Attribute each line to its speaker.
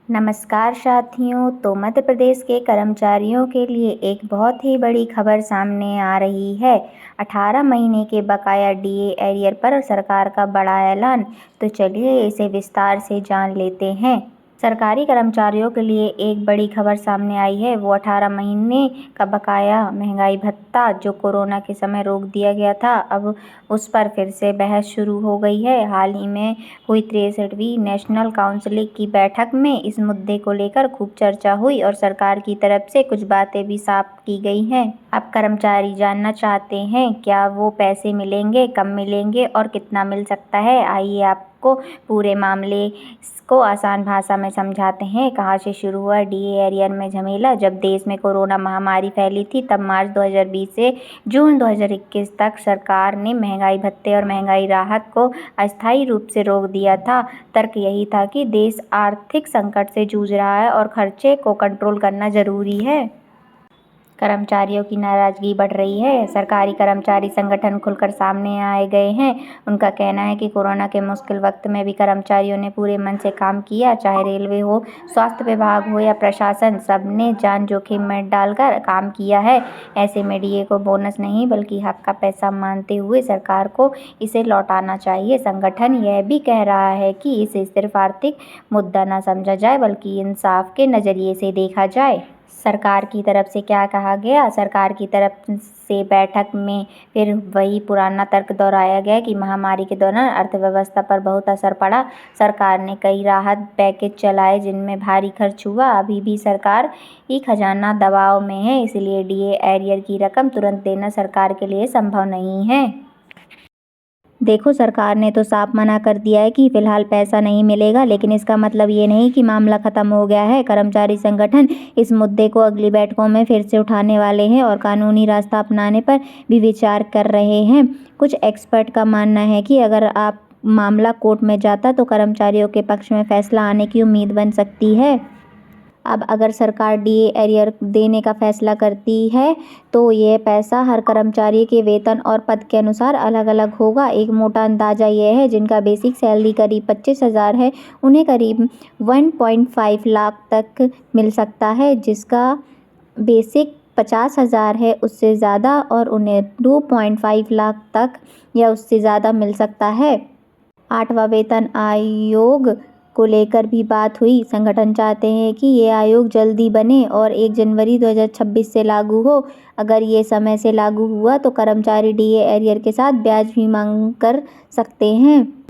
Speaker 1: नमस्कार साथियों। तो मध्य प्रदेश के कर्मचारियों के लिए एक बहुत ही बड़ी खबर सामने आ रही है। 18 महीने के बकाया डीए एरियर पर सरकार का बड़ा ऐलान। तो चलिए इसे विस्तार से जान लेते हैं। सरकारी कर्मचारियों के लिए एक बड़ी खबर सामने आई है। वो 18 महीने का बकाया महंगाई भत्ता जो कोरोना के समय रोक दिया गया था, अब उस पर फिर से बहस शुरू हो गई है। हाल ही में हुई 63वीं नेशनल काउंसिल की बैठक में इस मुद्दे को लेकर खूब चर्चा हुई और सरकार की तरफ से कुछ बातें भी साफ की गई हैं। अब कर्मचारी जानना चाहते हैं क्या वो पैसे मिलेंगे, कब मिलेंगे और कितना मिल सकता है। आइए आपको पूरे मामले को आसान भाषा में समझाते हैं। कहाँ से शुरू हुआ डीए एरियर में झमेला। जब देश में कोरोना महामारी फैली थी तब मार्च 2020 से जून 2021 तक सरकार ने महंगाई भत्ते और महंगाई राहत को अस्थायी रूप से रोक दिया था। तर्क यही था कि देश आर्थिक संकट से जूझ रहा है और खर्चे को कंट्रोल करना जरूरी है। कर्मचारियों की नाराजगी बढ़ रही है। सरकारी कर्मचारी संगठन खुलकर सामने आए गए हैं। उनका कहना है कि कोरोना के मुश्किल वक्त में भी कर्मचारियों ने पूरे मन से काम किया। चाहे रेलवे हो, स्वास्थ्य विभाग हो या प्रशासन, सबने जान जोखिम में डालकर काम किया है। ऐसे में डीए को बोनस नहीं बल्कि हक का पैसा मानते हुए सरकार को इसे लौटाना चाहिए। संगठन यह भी कह रहा है कि इसे सिर्फ आर्थिक मुद्दा न समझा जाए बल्कि इंसाफ के नज़रिए से देखा जाए। सरकार की तरफ से क्या कहा गया। सरकार की तरफ से बैठक में फिर वही पुराना तर्क दोहराया गया कि महामारी के दौरान अर्थव्यवस्था पर बहुत असर पड़ा। सरकार ने कई राहत पैकेज चलाए जिनमें भारी खर्च हुआ। अभी भी सरकार की खजाना दबाव में है, इसलिए डीए एरियर की रकम तुरंत देना सरकार के लिए संभव नहीं है। देखो, सरकार ने तो साफ मना कर दिया है कि फिलहाल पैसा नहीं मिलेगा, लेकिन इसका मतलब ये नहीं कि मामला खत्म हो गया है। कर्मचारी संगठन इस मुद्दे को अगली बैठकों में फिर से उठाने वाले हैं और कानूनी रास्ता अपनाने पर भी विचार कर रहे हैं। कुछ एक्सपर्ट का मानना है कि अगर आप मामला कोर्ट में जाता तो कर्मचारियों के पक्ष में फैसला आने की उम्मीद बन सकती है। अब अगर सरकार डीए एरियर देने का फैसला करती है तो ये पैसा हर कर्मचारी के वेतन और पद के अनुसार अलग अलग होगा। एक मोटा अंदाजा यह है, जिनका बेसिक सैलरी करीब 25,000 है उन्हें करीब 1.5 लाख तक मिल सकता है, जिसका बेसिक 50,000 है उससे ज़्यादा, और उन्हें 2.5 लाख तक या उससे ज़्यादा मिल सकता है। 8वां वेतन आयोग को लेकर भी बात हुई। संगठन चाहते हैं कि ये आयोग जल्दी बने और 1 जनवरी 2026 से लागू हो। अगर ये समय से लागू हुआ तो कर्मचारी डीए एरियर के साथ ब्याज भी मांग कर सकते हैं।